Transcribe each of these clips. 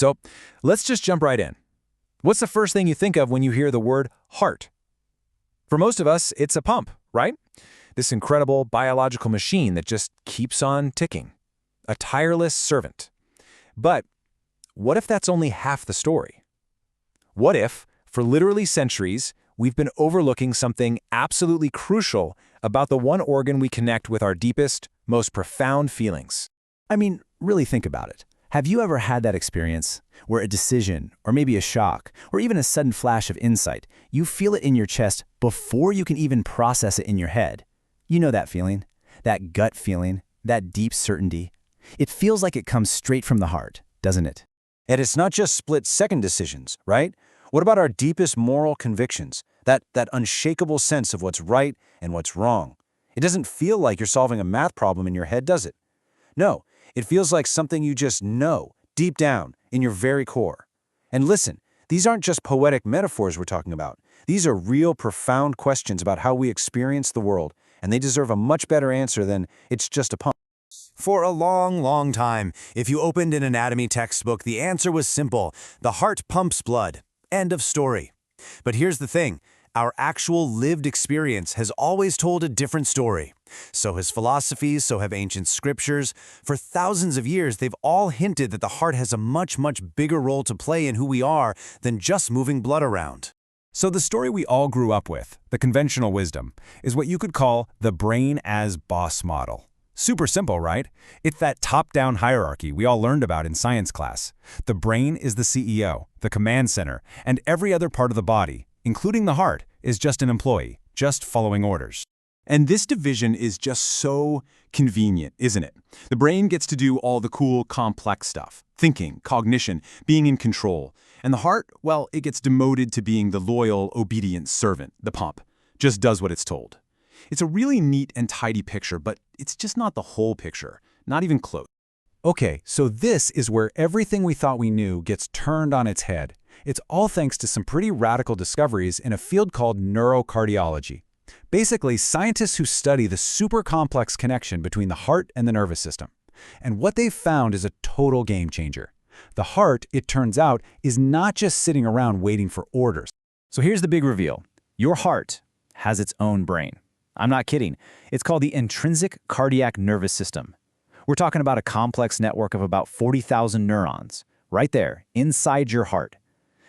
So let's just jump right in. What's the first thing you think of when you hear the word heart? For most of us, it's a pump, right? This incredible biological machine that just keeps on ticking. A tireless servant. But what if that's only half the story? What if, for literally centuries, we've been overlooking something absolutely crucial about the one organ we connect with our deepest, most profound feelings? I mean, really think about it. Have you ever had that experience where a decision, or maybe a shock, or even a sudden flash of insight, you feel it in your chest before you can even process it in your head? You know that feeling, that gut feeling, that deep certainty. It feels like it comes straight from the heart, doesn't it? And it's not just split-second decisions, right? What about our deepest moral convictions? That unshakable sense of what's right and what's wrong. It doesn't feel like you're solving a math problem in your head, does it? No, it feels like something you just know, deep down, in your very core. And listen, these aren't just poetic metaphors we're talking about. These are real, profound questions about how we experience the world, and they deserve a much better answer than it's just a pump. For a long, long time, if you opened an anatomy textbook, the answer was simple. The heart pumps blood. End of story. But here's the thing. Our actual lived experience has always told a different story. So has philosophy, so have ancient scriptures. For thousands of years, they've all hinted that the heart has a much, much bigger role to play in who we are than just moving blood around. So the story we all grew up with, the conventional wisdom, is what you could call the brain as boss model. Super simple, right? It's that top-down hierarchy we all learned about in science class. The brain is the CEO, the command center, and every other part of the body, including the heart, is just an employee, just following orders. And this division is just so convenient, isn't it? The brain gets to do all the cool, complex stuff. Thinking, cognition, being in control. And the heart, well, it gets demoted to being the loyal, obedient servant, the pump. Just does what it's told. It's a really neat and tidy picture, but it's just not the whole picture. Not even close. Okay, so this is where everything we thought we knew gets turned on its head. It's all thanks to some pretty radical discoveries in a field called neurocardiology. Basically, scientists who study the super complex connection between the heart and the nervous system. And what they've found is a total game changer. The heart, it turns out, is not just sitting around waiting for orders. So here's the big reveal. Your heart has its own brain. I'm not kidding. It's called the intrinsic cardiac nervous system. We're talking about a complex network of about 40,000 neurons, right there, inside your heart.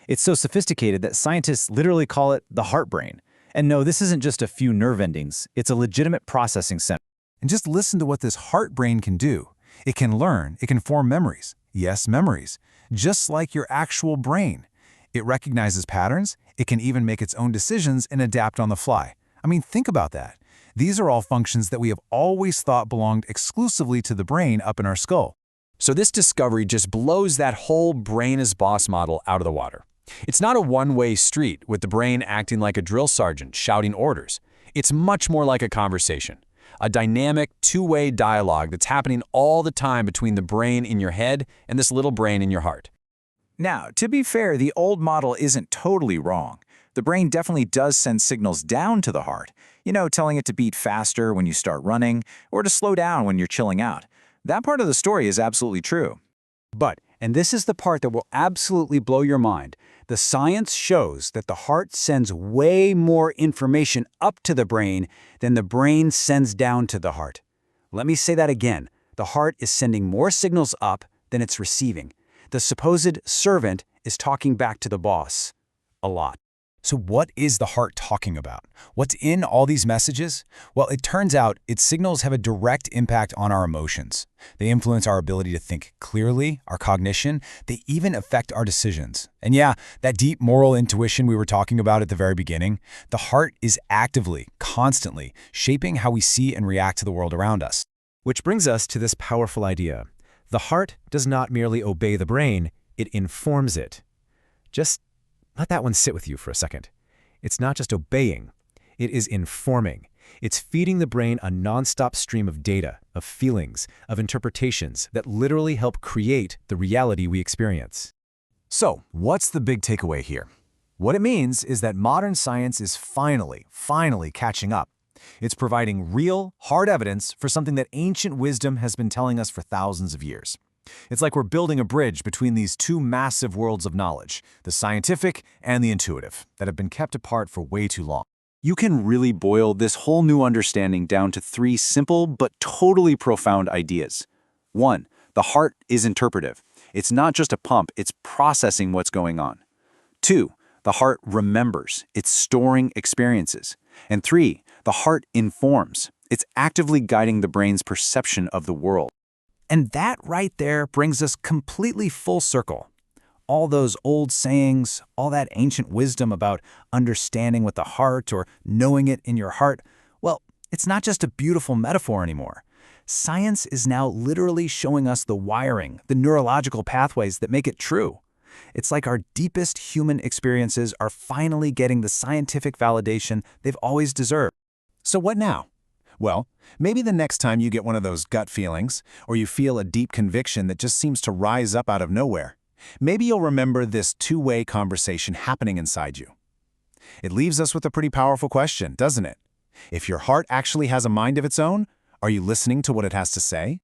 It's so sophisticated that scientists literally call it the heart brain. And no, this isn't just a few nerve endings. It's a legitimate processing center. And just listen to what this heart brain can do. It can learn, it can form memories. Yes, memories. Just like your actual brain. It recognizes patterns, it can even make its own decisions and adapt on the fly. I mean, think about that. These are all functions that we have always thought belonged exclusively to the brain up in our skull. So this discovery just blows that whole brain as boss model out of the water. It's not a one-way street with the brain acting like a drill sergeant shouting orders. It's much more like a conversation. A dynamic, two-way dialogue that's happening all the time between the brain in your head and this little brain in your heart. Now, to be fair, the old model isn't totally wrong. The brain definitely does send signals down to the heart, telling it to beat faster when you start running or to slow down when you're chilling out. That part of the story is absolutely true. But, and this is the part that will absolutely blow your mind, the science shows that the heart sends way more information up to the brain than the brain sends down to the heart. Let me say that again. The heart is sending more signals up than it's receiving. The supposed servant is talking back to the boss. A lot. So what is the heart talking about? What's in all these messages? Well, it turns out its signals have a direct impact on our emotions. They influence our ability to think clearly, our cognition. They even affect our decisions. And yeah, that deep moral intuition we were talking about at the very beginning, the heart is actively, constantly shaping how we see and react to the world around us. Which brings us to this powerful idea. The heart does not merely obey the brain, it informs it. Just let that one sit with you for a second. It's not just obeying, it is informing. It's feeding the brain a nonstop stream of data, of feelings, of interpretations that literally help create the reality we experience. So, what's the big takeaway here? What it means is that modern science is finally catching up. It's providing real, hard evidence for something that ancient wisdom has been telling us for thousands of years. It's like we're building a bridge between these two massive worlds of knowledge, the scientific and the intuitive, that have been kept apart for way too long. You can really boil this whole new understanding down to 3 simple but totally profound ideas. 1. The heart is interpretive. It's not just a pump, it's processing what's going on. 2. The heart remembers. It's storing experiences. And 3. The heart informs. It's actively guiding the brain's perception of the world. And that right there brings us completely full circle. All those old sayings, all that ancient wisdom about understanding with the heart or knowing it in your heart, well, it's not just a beautiful metaphor anymore. Science is now literally showing us the wiring, the neurological pathways that make it true. It's like our deepest human experiences are finally getting the scientific validation they've always deserved. So what now? Well, maybe the next time you get one of those gut feelings, or you feel a deep conviction that just seems to rise up out of nowhere, maybe you'll remember this two-way conversation happening inside you. It leaves us with a pretty powerful question, doesn't it? If your heart actually has a mind of its own, are you listening to what it has to say?